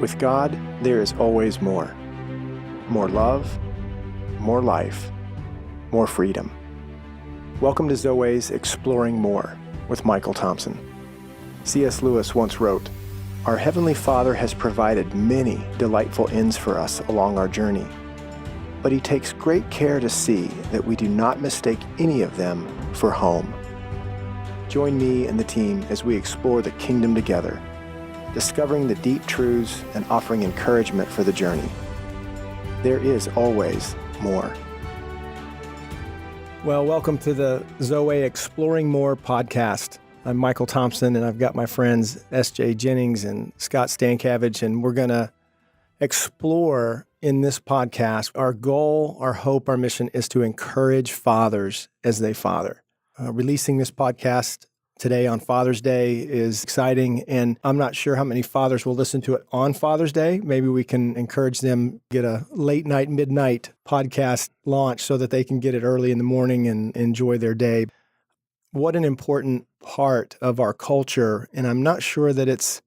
With God, there is always more. More love, more life, more freedom. Welcome to Zoweh's Exploring More with Michael Thompson. C.S. Lewis once wrote, "Our Heavenly Father has provided many delightful ends for us along our journey, but He takes great care to see that we do not mistake any of them for home." Join me and the team as we explore the kingdom together, discovering the deep truths and offering encouragement for the journey. There is always more. Well, welcome to the Zoweh Exploring More podcast. I'm Michael Thompson, and I've got my friends S.J. Jennings and Scott Stankavage, and we're going to explore in this podcast. Our goal, our hope, our mission is to encourage fathers as they father. Releasing this podcast today on Father's Day is exciting, and I'm not sure how many fathers will listen to it on Father's Day. Maybe we can encourage them get a late night, midnight podcast launch so that they can get it early in the morning and enjoy their day. What an important part of our culture, and I'm not sure that it's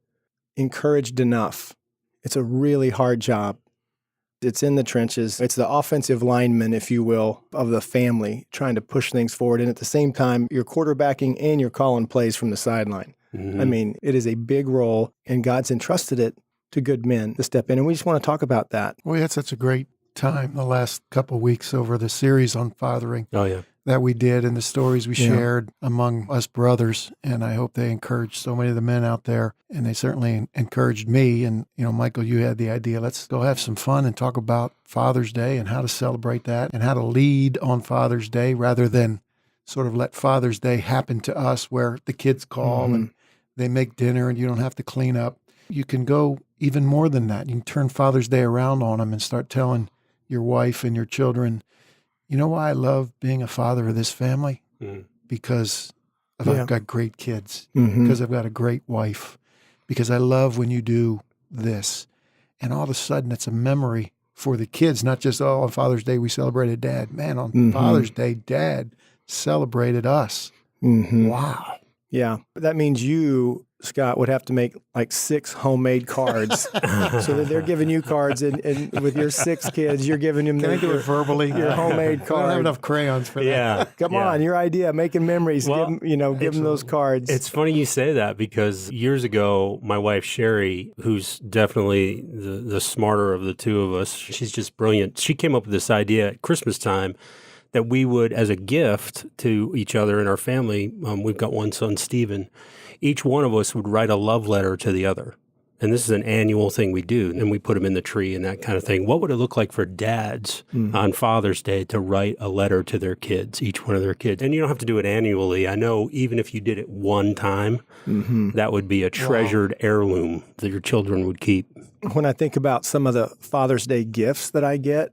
encouraged enough. It's a really hard job. It's in the trenches. It's the offensive lineman, if you will, of the family, trying to push things forward. And at the same time, you're quarterbacking and you're calling plays from the sideline. Mm-hmm. I mean, it is a big role, and God's entrusted it to good men to step in. And we just want to talk about that. We had such a great time the last couple of weeks over the series on fathering. Oh, yeah. That we did, and the stories we shared among us brothers. And I hope they encouraged so many of the men out there. And they certainly encouraged me. And, you know, Michael, you had the idea, let's go have some fun and talk about Father's Day and how to celebrate that and how to lead on Father's Day rather than sort of let Father's Day happen to us where the kids call and they make dinner and you don't have to clean up. You can go even more than that. You can turn Father's Day around on them and start telling your wife and your children, you know why I love being a father of this family? Because I've got great kids, because I've got a great wife, because I love when you do this. And all of a sudden, it's a memory for the kids, not just, on Father's Day, we celebrated Dad. Man, on Father's Day, Dad celebrated us. Wow. Yeah. That means you, Scott, would have to make like 6 homemade cards so that they're giving you cards, and with your 6 kids, you're giving them I do it verbally? Your homemade card. I don't have enough crayons for that. Yeah. Come on, your idea, making memories. Well, give them those cards. It's funny you say that because years ago, my wife, Sherry, who's definitely the smarter of the two of us, she's just brilliant. She came up with this idea at Christmas time that we would, as a gift to each other in our family, we've got one son, Stephen, each one of us would write a love letter to the other. And this is an annual thing we do, and we put them in the tree and that kind of thing. What would it look like for dads on Father's Day to write a letter to their kids, each one of their kids? And you don't have to do it annually. I know even if you did it one time, that would be a treasured heirloom that your children would keep. When I think about some of the Father's Day gifts that I get,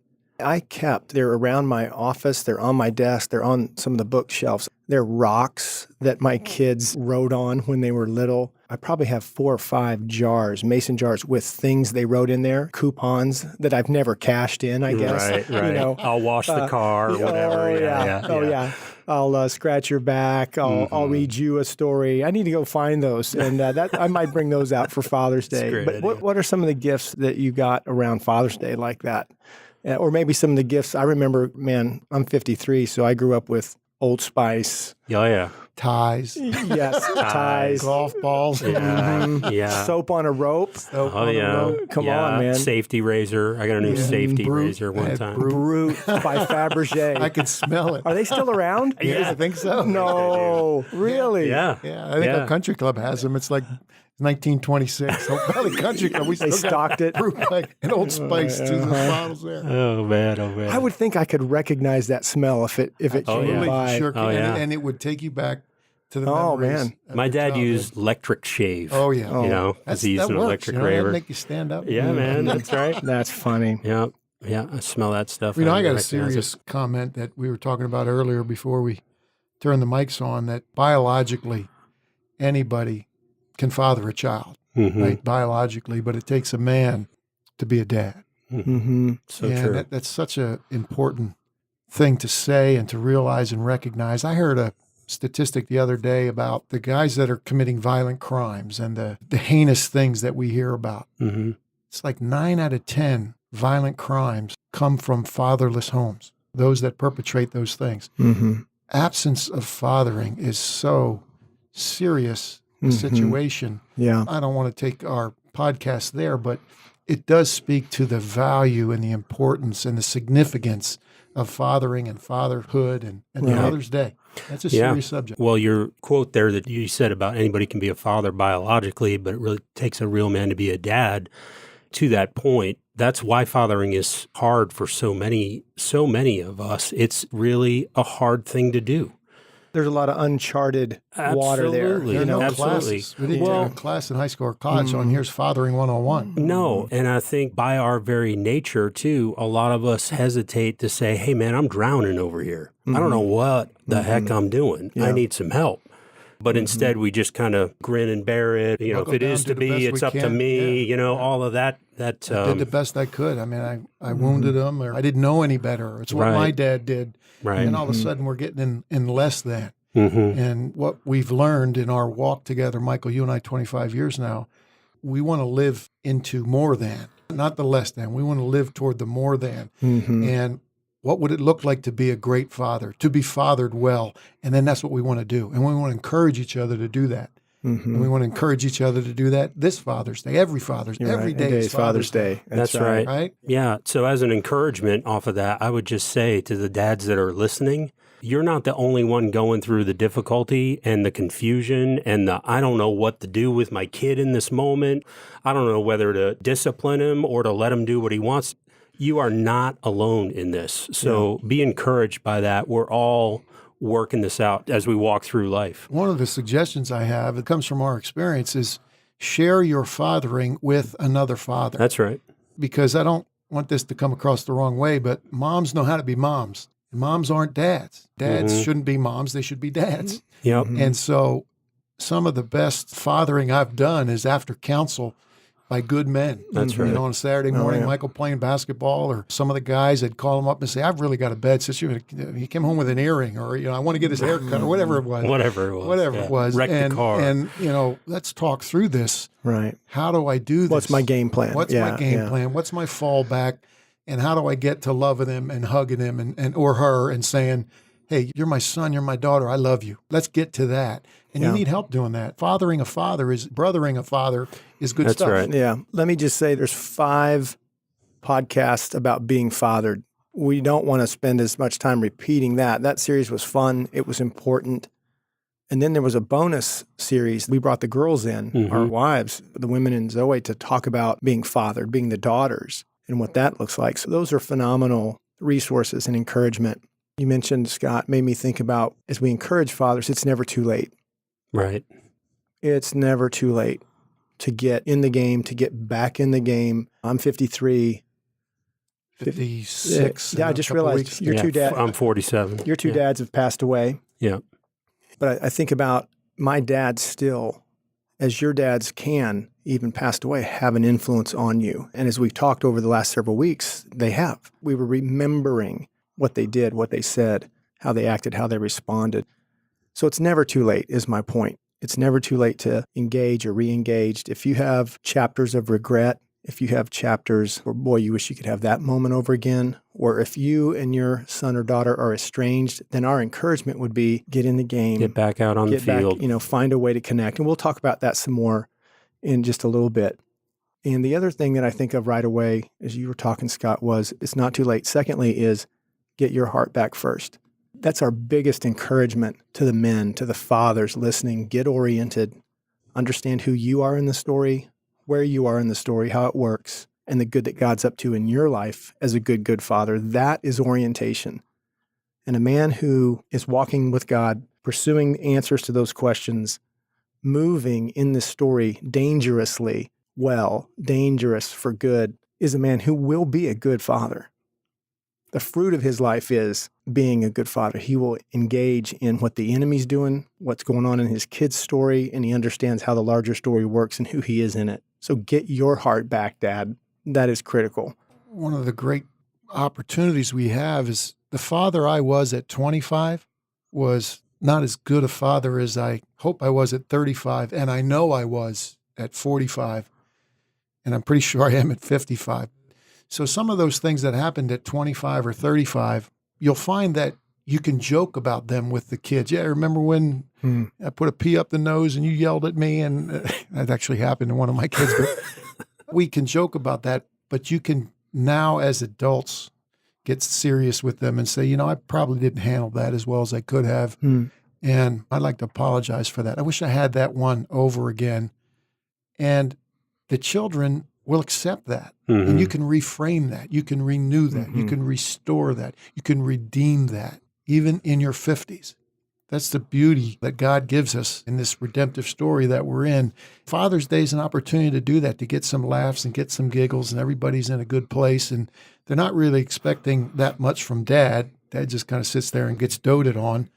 they're around my office, they're on my desk, they're on some of the bookshelves. They're rocks that my kids wrote on when they were little. I probably have 4 or 5 jars, mason jars, with things they wrote in there, coupons that I've never cashed in, I guess. Right. You know, I'll wash the car or whatever. Yeah. I'll scratch your back. I'll read you a story. I need to go find those, and I might bring those out for Father's Day. But what are some of the gifts that you got around Father's Day like that? Or maybe some of the gifts. I remember, man, I'm 53, so I grew up with Old Spice. Oh, yeah. Ties. Yes, ties. Golf balls. Yeah. Soap on a rope. Come on, man. Safety razor. I got a new safety razor one time. Brute by Fabergé. I could smell it. Are they still around? Yeah, I think so. No, really? Yeah. I think our country club has them. It's like 1926. Hope Valley Country Club. We They stocked it. Like an Old Spice, 2 bottles there. Oh man. I would think I could recognize that smell if it came by. Sure can. And it would take you back to the memories. Oh, man. My dad used electric shave. Oh, yeah. You know, because he used an electric raver. That'd make you stand up. Yeah, man. That's right. That's funny. Yeah. I smell that stuff. You know, I got a serious comment that we were talking about earlier before we turned the mics on, that biologically anybody can father a child, right? Biologically, but it takes a man to be a dad. So true. That's such an important thing to say and to realize and recognize. I heard a statistic the other day about the guys that are committing violent crimes and the heinous things that we hear about. It's like 9 out of 10 violent crimes come from fatherless homes, those that perpetrate those things. Mm-hmm. Absence of fathering is so serious a situation. Yeah. I don't want to take our podcast there, but it does speak to the value and the importance and the significance of fathering and fatherhood and Father's Day. That's a serious subject. Well, your quote there that you said about anybody can be a father biologically, but it really takes a real man to be a dad. To that point, that's why fathering is hard for so many of us. It's really a hard thing to do. There's a lot of uncharted water there. Absolutely. There are no Absolutely. classes. We didn't take a class in high school or college on here's fathering 101. No, and I think by our very nature, too, a lot of us hesitate to say, hey, man, I'm drowning over here. I don't know what the heck I'm doing. I need some help. But instead, we just kind of grin and bear it. You know, if it is to be, it's up to me, you know, all of that. I did the best I could. I mean, I wounded him, or I didn't know any better. It's what my dad did. Right. And all of a sudden, we're getting in less than. Mm-hmm. And what we've learned in our walk together, Michael, you and I, 25 years now, we want to live into more than, not the less than. We want to live toward the more than. And what would it look like to be a great father, to be fathered well? And then that's what we want to do. And we want to encourage each other to do that. And we want to encourage each other to do that this Father's Day, every day is Father's Day. That's right. Right? Yeah. So as an encouragement off of that, I would just say to the dads that are listening, you're not the only one going through the difficulty and the confusion and the I don't know what to do with my kid in this moment. I don't know whether to discipline him or to let him do what he wants. You are not alone in this. So be encouraged by that. We're all working this out as we walk through life. One of the suggestions I have, it comes from our experience, is share your fathering with another father. That's right. Because I don't want this to come across the wrong way, but moms know how to be moms. Moms aren't dads. Dads shouldn't be moms. They should be dads. Yep. And so some of the best fathering I've done is after counsel by good men. That's right. You know, on a Saturday morning, Michael playing basketball, or some of the guys that call him up and say, I've really got a bad situation. He came home with an earring, or, you know, I want to get his hair cut, or whatever it was. Whatever it was. Wrecked the car. And, you know, let's talk through this. Right. How do I do this? What's my game plan? What's my game plan? What's my fallback? And how do I get to loving him and hugging him and or her and saying, hey, you're my son, you're my daughter, I love you. Let's get to that. And you need help doing that. Brothering a father is good stuff. That's right. Yeah. Let me just say there's 5 podcasts about being fathered. We don't want to spend as much time repeating that. That series was fun. It was important. And then there was a bonus series. We brought the girls in, our wives, the women in Zoweh, to talk about being fathered, being the daughters, and what that looks like. So those are phenomenal resources and encouragement. You mentioned, Scott, made me think about, as we encourage fathers, it's never too late. Right. It's never too late to get in the game, to get back in the game. I'm 53. 56. Yeah, I just realized your two dads. I'm 47. Your two dads have passed away. Yeah. But I think about my dad still, as your dads can, even passed away, have an influence on you. And as we've talked over the last several weeks, they have. We were remembering what they did, what they said, how they acted, how they responded. So it's never too late, is my point. It's never too late to engage or re-engage. If you have chapters of regret, if you have chapters where, boy, you wish you could have that moment over again, or if you and your son or daughter are estranged, then our encouragement would be get in the game. Get back out on the field. Find a way to connect. And we'll talk about that some more in just a little bit. And the other thing that I think of right away, as you were talking, Scott, was it's not too late. Secondly is get your heart back first. That's our biggest encouragement to the men, to the fathers listening. Get oriented. Understand who you are in the story, where you are in the story, how it works, and the good that God's up to in your life as a good father. That is orientation. And a man who is walking with God, pursuing answers to those questions, moving in this story dangerously well, dangerous for good, is a man who will be a good father. The fruit of his life is being a good father. He will engage in what the enemy's doing, what's going on in his kid's story, and he understands how the larger story works and who he is in it. So get your heart back, Dad. That is critical. One of the great opportunities we have is the father I was at 25 was not as good a father as I hope I was at 35, and I know I was at 45. and I'm pretty sure I am at 55. So some of those things that happened at 25 or 35, you'll find that you can joke about them with the kids. Yeah, I remember when I put a pee up the nose and you yelled at me, and that actually happened to one of my kids. But we can joke about that, but you can now as adults get serious with them and say, I probably didn't handle that as well as I could have. And I'd like to apologize for that. I wish I had that one over again. And the children will accept that. And you can reframe that. You can renew that. You can restore that. You can redeem that, even in your 50s. That's the beauty that God gives us in this redemptive story that we're in. Father's Day is an opportunity to do that, to get some laughs and get some giggles, and everybody's in a good place. And they're not really expecting that much from Dad. Dad just kind of sits there and gets doted on.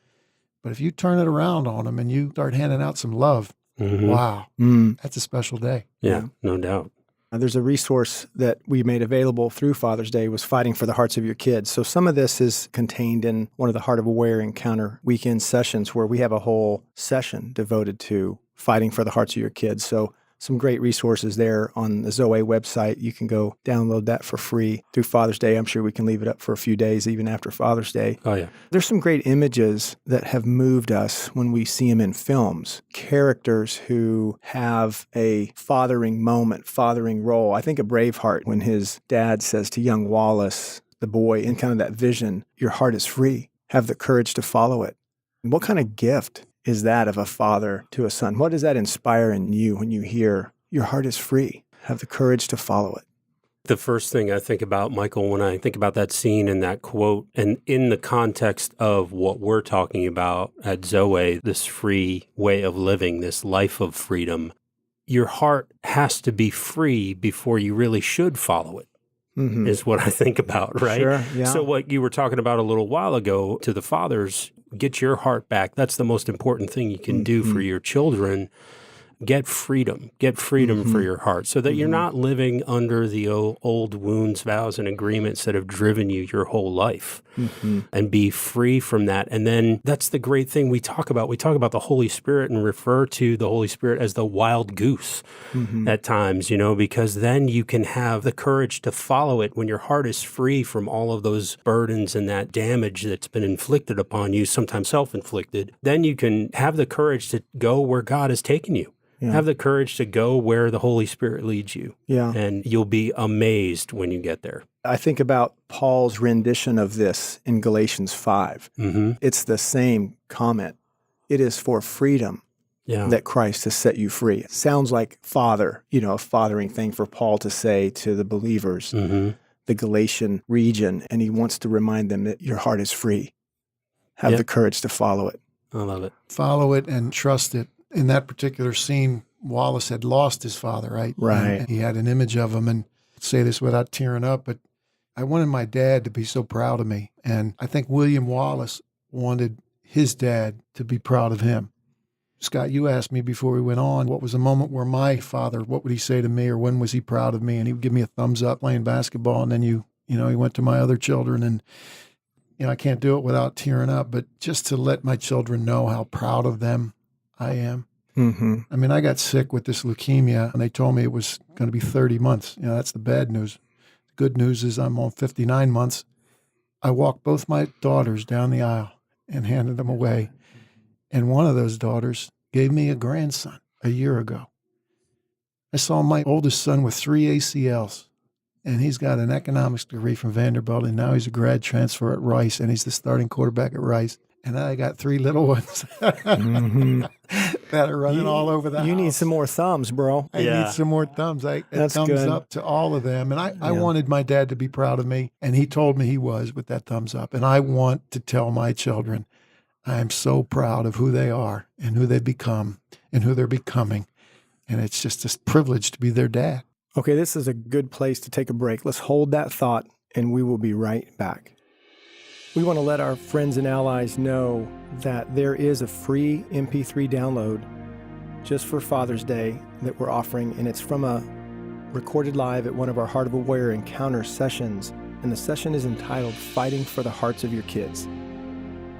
But if you turn it around on them and you start handing out some love, wow, that's a special day. Yeah, no doubt. There's a resource that we made available through Father's Day, was Fighting for the Hearts of Your Kids. So some of this is contained in one of the Heart of Aware Encounter weekend sessions, where we have a whole session devoted to fighting for the hearts of your kids. So some great resources there on the Zoweh website. You can go download that for free through Father's Day. I'm sure we can leave it up for a few days, even after Father's Day. Oh, yeah. There's some great images that have moved us when we see them in films. Characters who have a fathering moment, fathering role. I think of Braveheart, when his dad says to young Wallace, the boy, in kind of that vision, your heart is free. Have the courage to follow it. What kind of gift is that of a father to a son? What does that inspire in you when you hear your heart is free? Have the courage to follow it. The first thing I think about, Michael, when I think about that scene and that quote, and in the context of what we're talking about at Zoweh, this free way of living, this life of freedom, your heart has to be free before you really should follow it. Is what I think about, right? Sure, yeah. So what you were talking about a little while ago to the fathers, get your heart back. That's the most important thing you can do for your children. Get freedom for your heart, so that you're not living under the old wounds, vows, and agreements that have driven you your whole life, and be free from that. And then that's the great thing we talk about. We talk about the Holy Spirit and refer to the Holy Spirit as the wild goose at times, because then you can have the courage to follow it when your heart is free from all of those burdens and that damage that's been inflicted upon you, sometimes self-inflicted. Then you can have the courage to go where God has taken you. Yeah. Have the courage to go where the Holy Spirit leads you. Yeah. And you'll be amazed when you get there. I think about Paul's rendition of this in Galatians 5. It's the same comment. It is for freedom that Christ has set you free. It sounds like father, a fathering thing for Paul to say to the believers, the Galatian region, and he wants to remind them that your heart is free. Have the courage to follow it. I love it. Follow it and trust it. In that particular scene, Wallace had lost his father, right? Right. And he had an image of him, and I'd say this without tearing up, but I wanted my dad to be so proud of me. And I think William Wallace wanted his dad to be proud of him. Scott, you asked me before we went on, what was a moment where my father, what would he say to me, or when was he proud of me? And he would give me a thumbs up playing basketball. And then he went to my other children, and I can't do it without tearing up, but just to let my children know how proud of them I am. I mean, I got sick with this leukemia, and they told me it was going to be 30 months. That's the bad news. The good news is I'm on 59 months. I walked both my daughters down the aisle and handed them away. And one of those daughters gave me a grandson a year ago. I saw my oldest son with 3 ACLs, and he's got an economics degree from Vanderbilt, and now he's a grad transfer at Rice, and he's the starting quarterback at Rice. And I got 3 little ones that are running all over the house. You need some more thumbs, bro. I need some more thumbs. That's thumbs good. Up to all of them. And I wanted my dad to be proud of me. And he told me he was with that thumbs up. And I want to tell my children, I am so proud of who they are and who they've become and who they're becoming. And it's just a privilege to be their dad. Okay, this is a good place to take a break. Let's hold that thought, and we will be right back. We want to let our friends and allies know that there is a free MP3 download just for Father's Day that we're offering, and it's from a recorded live at one of our Heart of Aware Encounter sessions, and the session is entitled Fighting for the Hearts of Your Kids.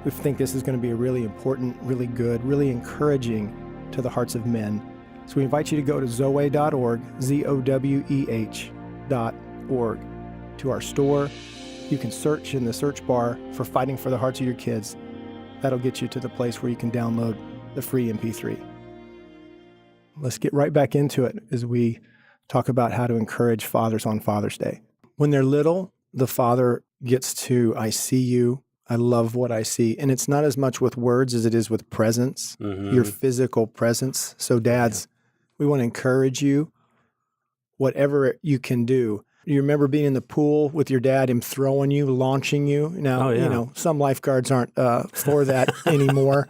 We think this is going to be a really important, really good, really encouraging to the hearts of men So we invite you to go to Zoweh.org, Zoweh.org, to our store. You can search in the search bar for Fighting for the Hearts of Your Kids. That'll get you to the place where you can download the free MP3. Let's get right back into it as we talk about how to encourage fathers on Father's Day. When they're little, the father gets to, I see you, I love what I see. And it's not as much with words as it is with presence, your physical presence. So dads, we want to encourage you, whatever you can do. You remember being in the pool with your dad, him throwing you, launching you? Now, you know, some lifeguards aren't for that anymore.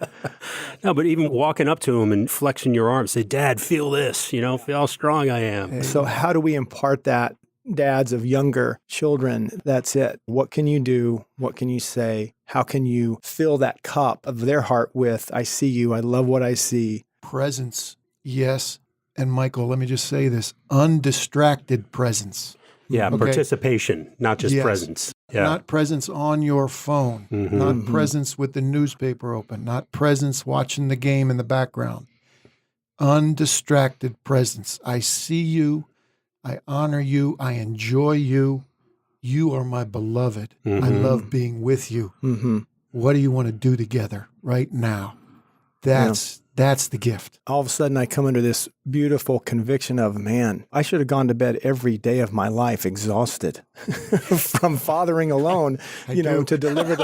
No, but even walking up to him and flexing your arm, say, Dad, feel this, you know, feel how strong I am. So how do we impart that, dads of younger children? That's it. What can you do? What can you say? How can you fill that cup of their heart with, I see you, I love what I see? Presence, yes. And Michael, let me just say this, undistracted presence. Yeah, participation, not just presence. Yeah. Not presence on your phone, not presence with the newspaper open, not presence watching the game in the background. Undistracted presence. I see you. I honor you. I enjoy you. You are my beloved. I love being with you. What do you want to do together right now? That's the gift. All of a sudden, I come under this beautiful conviction of, man, I should have gone to bed every day of my life exhausted from fathering alone, to deliver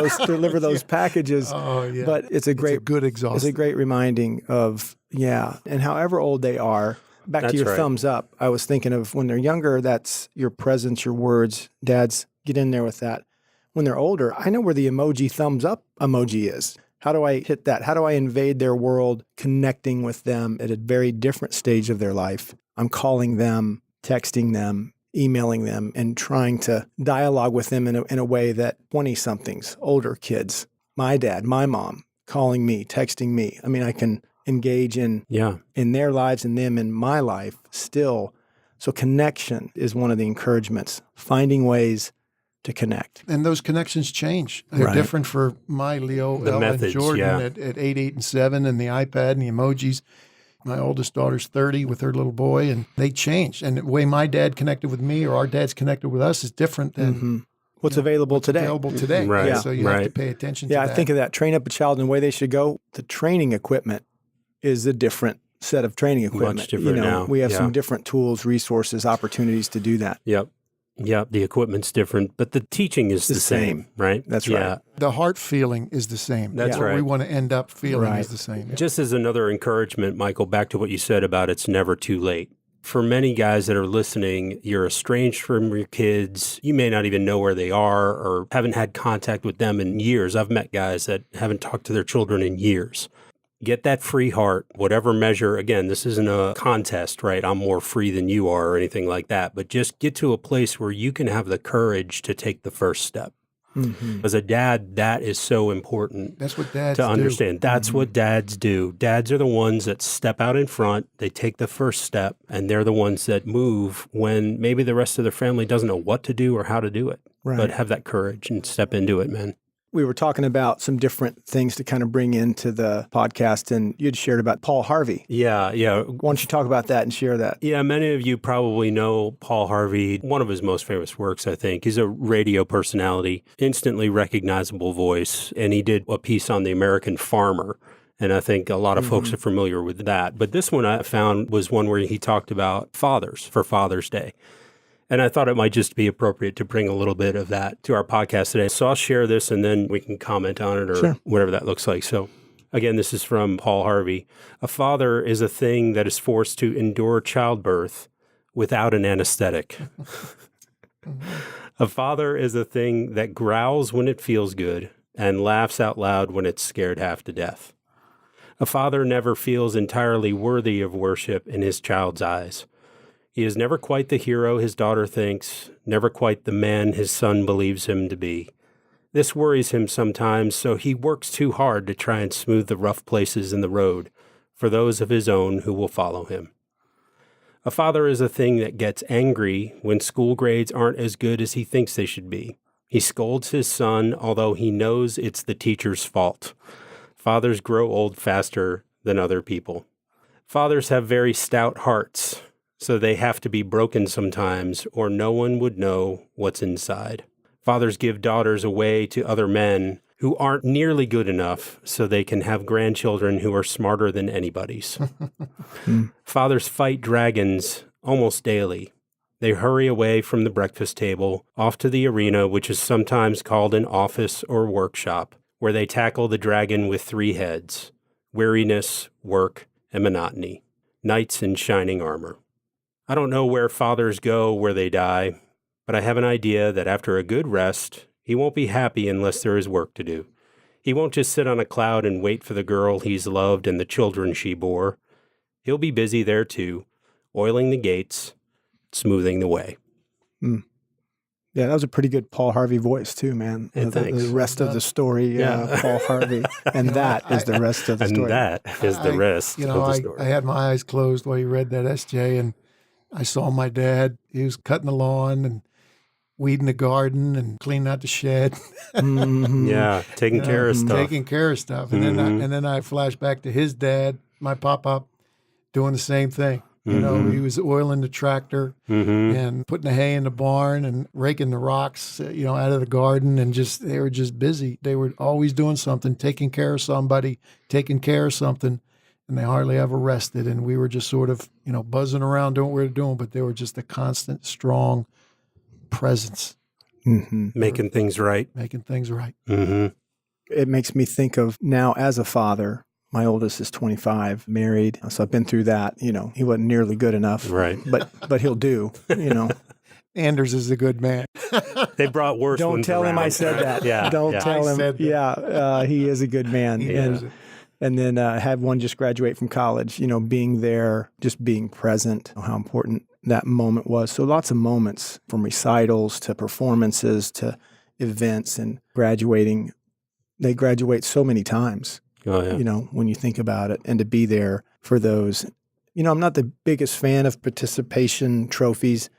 those packages. Oh, yeah. But it's a good exhaustion. It's a great reminding of, and however old they are, back to your thumbs up, I was thinking of when they're younger, that's your presence, your words. Dads, get in there with that. When they're older, I know where the emoji thumbs up emoji is. How do I hit that? How do I invade their world, connecting with them at a very different stage of their life? I'm calling them, texting them, emailing them, and trying to dialogue with them in a way that 20-somethings, older kids, my dad, my mom, calling me, texting me. I mean, I can engage in their lives and them in my life still. So connection is one of the encouragements, finding ways to connect. And those connections change. They're different for my Leo, Ella, and Jordan at 8, 8, and 7, and the iPad and the emojis. My oldest daughter's 30 with her little boy, and they change. And the way my dad connected with me or our dads connected with us is different than what's available today. Right. Yeah. So you have to pay attention to that. Yeah, I think of that. Train up a child in the way they should go. The training equipment is a different set of training equipment. Much different now. We have some different tools, resources, opportunities to do that. Yep, the equipment's different, but the teaching is the same, right? That's right. The heart feeling is the same. That's right. What we want to end up feeling is the same. Just as another encouragement, Michael, back to what you said about it's never too late. For many guys that are listening, you're estranged from your kids. You may not even know where they are or haven't had contact with them in years. I've met guys that haven't talked to their children in years. Get that free heart, whatever measure. Again, this isn't a contest, right? I'm more free than you are or anything like that. But just get to a place where you can have the courage to take the first step. As a dad, that is so important. That's what dads to understand. That's what dads do. Dads are the ones that step out in front. They take the first step, and they're the ones that move when maybe the rest of their family doesn't know what to do or how to do it. Right. But have that courage and step into it, man. We were talking about some different things to kind of bring into the podcast, and you'd shared about Paul Harvey. Yeah. Why don't you talk about that and share that? Yeah, many of you probably know Paul Harvey. One of his most famous works, I think. He's a radio personality, instantly recognizable voice, and he did a piece on the American farmer. And I think a lot of folks are familiar with that. But this one I found was one where he talked about fathers for Father's Day. And I thought it might just be appropriate to bring a little bit of that to our podcast today. So I'll share this and then we can comment on it or whatever that looks like. So again, this is from Paul Harvey. A father is a thing that is forced to endure childbirth without an anesthetic. A father is a thing that growls when it feels good and laughs out loud when it's scared half to death. A father never feels entirely worthy of worship in his child's eyes. He is never quite the hero his daughter thinks, never quite the man his son believes him to be. This worries him sometimes, so he works too hard to try and smooth the rough places in the road for those of his own who will follow him. A father is a thing that gets angry when school grades aren't as good as he thinks they should be. He scolds his son, although he knows it's the teacher's fault. Fathers grow old faster than other people. Fathers have very stout hearts, so they have to be broken sometimes, or no one would know what's inside. Fathers give daughters away to other men who aren't nearly good enough so they can have grandchildren who are smarter than anybody's. Fathers fight dragons almost daily. They hurry away from the breakfast table, off to the arena, which is sometimes called an office or workshop, where they tackle the dragon with 3 heads: weariness, work, and monotony. Knights in shining armor. I don't know where fathers go where they die, but I have an idea that after a good rest, he won't be happy unless there is work to do. He won't just sit on a cloud and wait for the girl he's loved and the children she bore. He'll be busy there too, oiling the gates, smoothing the way. Yeah, that was a pretty good Paul Harvey voice too, man. Thanks. The rest of the story, Paul Harvey. And that is the rest of the story. And that is the rest of the story. I had my eyes closed while you read that, SJ, and I saw my dad. He was cutting the lawn and weeding the garden and cleaning out the shed. Yeah, taking care of stuff. Taking care of stuff. And then I flashed back to his dad, my pop-up, doing the same thing. You know, he was oiling the tractor and putting the hay in the barn and raking the rocks, out of the garden, and they were just busy. They were always doing something, taking care of somebody, taking care of something, and they hardly ever rested. And we were just sort of, buzzing around doing what we were doing, but they were just a constant, strong presence. Making things right. Making things right. It makes me think of now as a father. My oldest is 25, married. So I've been through that. He wasn't nearly good enough. Right. But he'll do, Anders is a good man. They brought worse Don't ones tell him around. I said that. Yeah. Don't tell I him. said that. Yeah, he is a good man. And then had one just graduate from college, being there, just being present, how important that moment was. So lots of moments, from recitals to performances to events and graduating. They graduate so many times. Oh, yeah. When you think about it, and to be there for those. I'm not the biggest fan of participation trophies,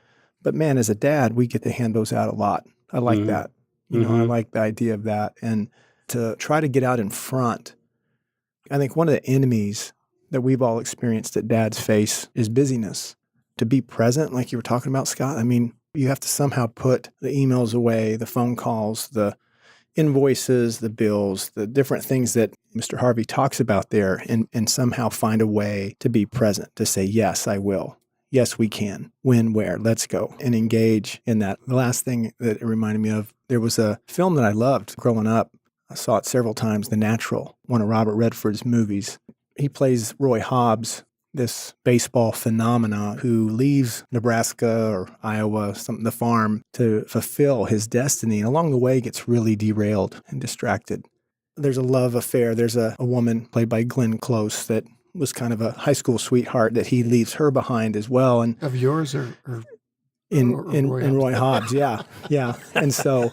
but man, as a dad, we get to hand those out a lot. I like that. I like the idea of that. And to try to get out in front, I think one of the enemies that we've all experienced that dads face is busyness. To be present, like you were talking about, Scott, I mean, you have to somehow put the emails away, the phone calls, the invoices, the bills, the different things that Mr. Harvey talks about there, and somehow find a way to be present, to say, yes, I will. Yes, we can. When, where, let's go, and engage in that. The last thing that it reminded me of, there was a film that I loved growing up. I saw it several times, The Natural, one of Robert Redford's movies. He plays Roy Hobbs, this baseball phenomena who leaves Nebraska or Iowa, the farm, to fulfill his destiny. And along the way, gets really derailed and distracted. There's a love affair. There's a woman played by Glenn Close that was kind of a high school sweetheart that he leaves her behind as well. And of yours or in Roy Roy Hobbs, yeah. And so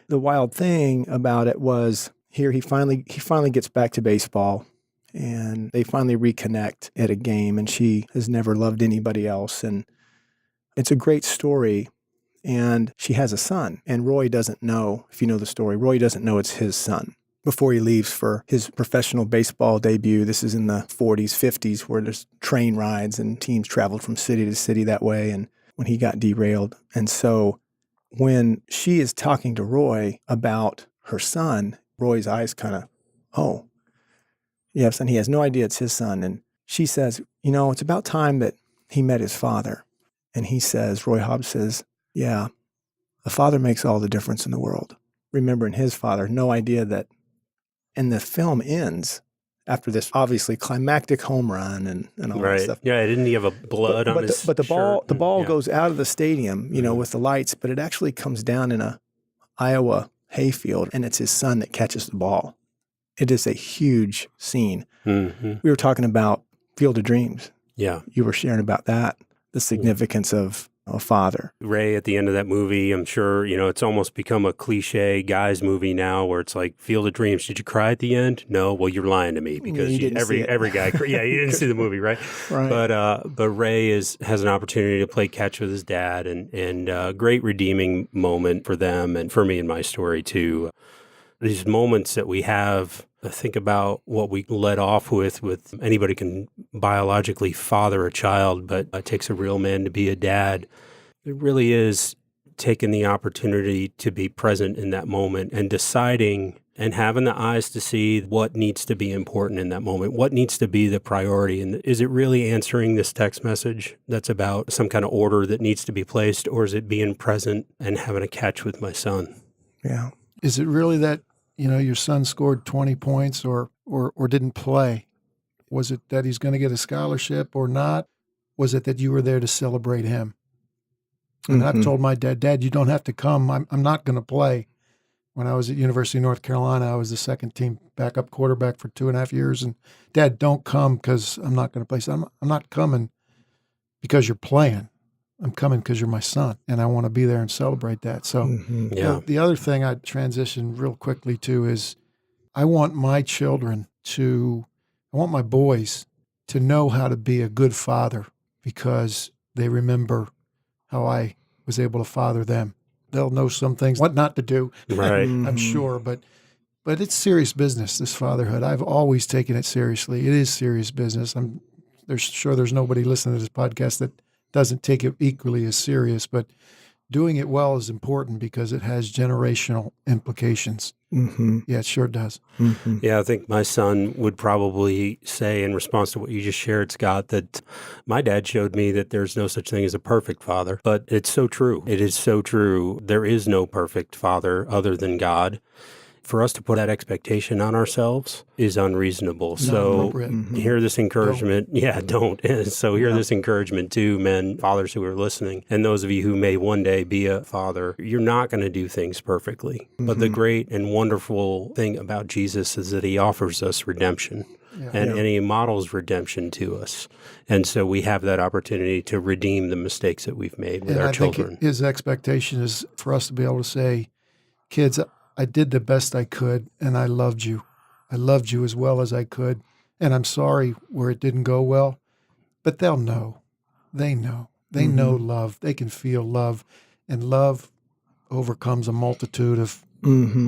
the wild thing about it was here he finally gets back to baseball. And they finally reconnect at a game, and she has never loved anybody else. And it's a great story. And she has a son, and Roy doesn't know, if you know the story, Roy doesn't know it's his son. Before he leaves for his professional baseball debut, this is in the 40s, 50s, where there's train rides and teams traveled from city to city that way, and when he got derailed. And so when she is talking to Roy about her son, Roy's eyes kind of, oh, yes, and he has no idea it's his son. And she says, it's about time that he met his father. And he says, Roy Hobbs says, yeah, a father makes all the difference in the world. Remembering his father, no idea that. And the film ends after this obviously climactic home run and all that stuff. Yeah, didn't he have a blood on his But the ball shirt? goes out of the stadium, with the lights, but it actually comes down in a Iowa hayfield, and it's his son that catches the ball. It is a huge scene. We were talking about Field of Dreams. Yeah. You were sharing about that, the significance of a father. Ray at the end of that movie, I'm sure, it's almost become a cliche guys movie now where it's like Field of Dreams. Did you cry at the end? No. Well, you're lying to me because every guy, you didn't see the movie, right? Right. But Ray has an opportunity to play catch with his dad and great redeeming moment for them and for me in my story too. these moments that we have, I think about what we led off with anybody can biologically father a child, but it takes a real man to be a dad. It really is taking the opportunity to be present in that moment and deciding and having the eyes to see what needs to be important in that moment, what needs to be the priority. And is it really answering this text message that's about some kind of order that needs to be placed, or is it being present and having a catch with my son? Yeah. Is it really that, your son scored 20 points or didn't play? Was it that he's going to get a scholarship or not? Was it that you were there to celebrate him? And I've told my dad, you don't have to come. I'm not going to play. When I was at University of North Carolina, I was the second team backup quarterback for 2.5 years. And Dad, don't come because I'm not going to play. So I'm not coming because you're playing. I'm coming because you're my son, and I want to be there and celebrate that. So the other thing I'd transition real quickly to is I want my boys to know how to be a good father because they remember how I was able to father them. They'll know some things, what not to do, right? I'm sure, but it's serious business, this fatherhood. I've always taken it seriously. It is serious business. There's nobody listening to this podcast that doesn't take it equally as serious, but doing it well is important because it has generational implications. Yeah, it sure does. Yeah, I think my son would probably say in response to what you just shared, Scott, that my dad showed me that there's no such thing as a perfect father, but it's so true. It is so true. There is no perfect father other than God. For us to put that expectation on ourselves is unreasonable. So hear this encouragement. Don't. So hear this encouragement too, men, fathers who are listening, and those of you who may one day be a father. You're not going to do things perfectly. But the great and wonderful thing about Jesus is that he offers us redemption. And he models redemption to us. And so we have that opportunity to redeem the mistakes that we've made with our children. Think his expectation is for us to be able to say, kids, I did the best I could, and I loved you. I loved you as well as I could, and I'm sorry where it didn't go well, but they'll know. They know. They know love. They can feel love, and love overcomes a multitude of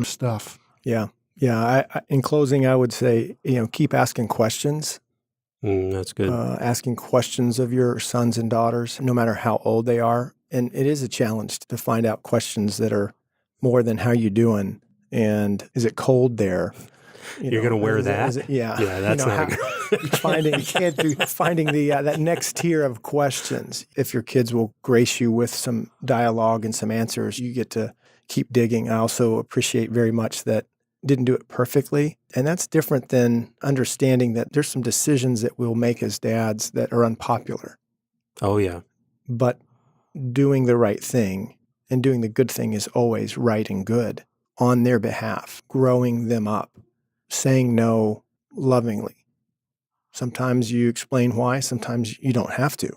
stuff. Yeah. Yeah. In closing, I would say, keep asking questions. That's good. Asking questions of your sons and daughters, no matter how old they are. And it is a challenge to find out questions that are more than how you doing, and is it cold there? You're going to wear that? Yeah, that's not finding that next tier of questions. If your kids will grace you with some dialogue and some answers, you get to keep digging. I also appreciate very much that didn't do it perfectly, and that's different than understanding that there's some decisions that we'll make as dads that are unpopular. Oh yeah, but doing the right thing. And doing the good thing is always right and good on their behalf, growing them up, saying no lovingly. Sometimes you explain why, sometimes you don't have to.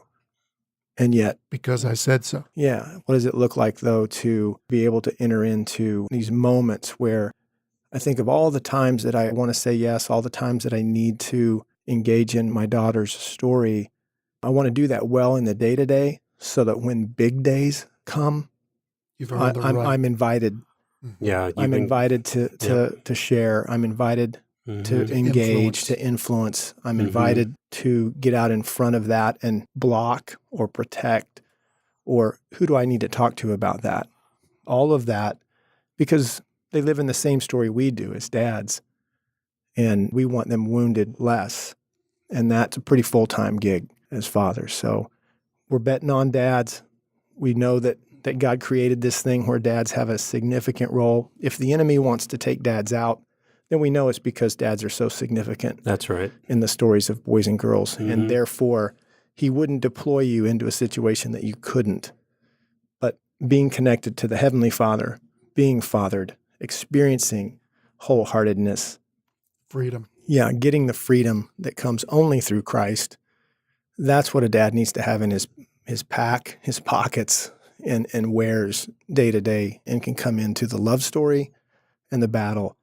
And yet, because I said so. Yeah. What does it look like, though, to be able to enter into these moments where I think of all the times that I want to say yes, all the times that I need to engage in my daughter's story. I want to do that well in the day-to-day so that when big days come, I'm invited. Yeah, I'm invited to share. I'm invited to engage, to influence. I'm invited to get out in front of that and block or protect, or who do I need to talk to about that? All of that, because they live in the same story we do as dads, and we want them wounded less. And that's a pretty full-time gig as fathers. So we're betting on dads. We know that God created this thing where dads have a significant role. If the enemy wants to take dads out, then we know it's because dads are so significant. That's right. In the stories of boys and girls. And therefore, he wouldn't deploy you into a situation that you couldn't. But being connected to the Heavenly Father, being fathered, experiencing wholeheartedness. Freedom. Yeah, getting the freedom that comes only through Christ. That's what a dad needs to have in his pack, his pockets, and wears day to day, and can come into the love story and the battle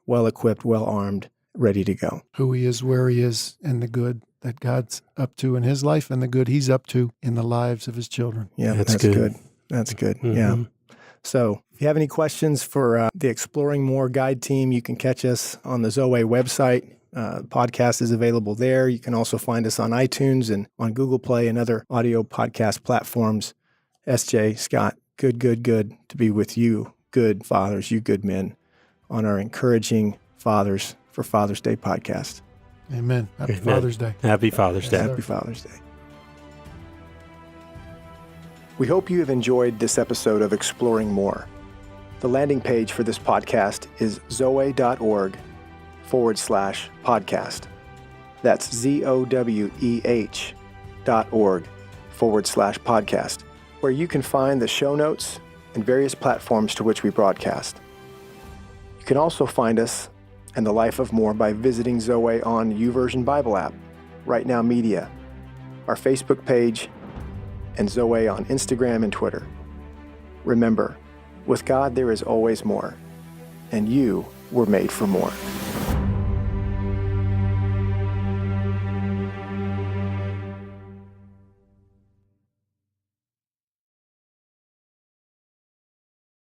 well-equipped, well-armed, ready to go. Who he is, where he is, and the good that God's up to in his life and the good he's up to in the lives of his children. Yeah, that's good. That's good. Yeah. So If you have any questions for the Exploring More Guide team, you can catch us on the Zoweh website. Podcast is available there. You can also find us on iTunes and on Google Play and other audio podcast platforms. SJ, Scott, good to be with you, good fathers, you good men, on our Encouraging Fathers for Father's Day podcast. Amen. Happy Amen. Father's Day. Happy Father's Day. Happy Father's Day. We hope you have enjoyed this episode of Exploring More. The landing page for this podcast is zoweh.org/podcast. That's ZOWEH.org/podcast, where you can find the show notes and various platforms to which we broadcast. You can also find us and the Life of More by visiting Zoweh on YouVersion Bible app, Right Now Media, our Facebook page, and Zoweh on Instagram and Twitter. Remember, with God there is always more, and you were made for more.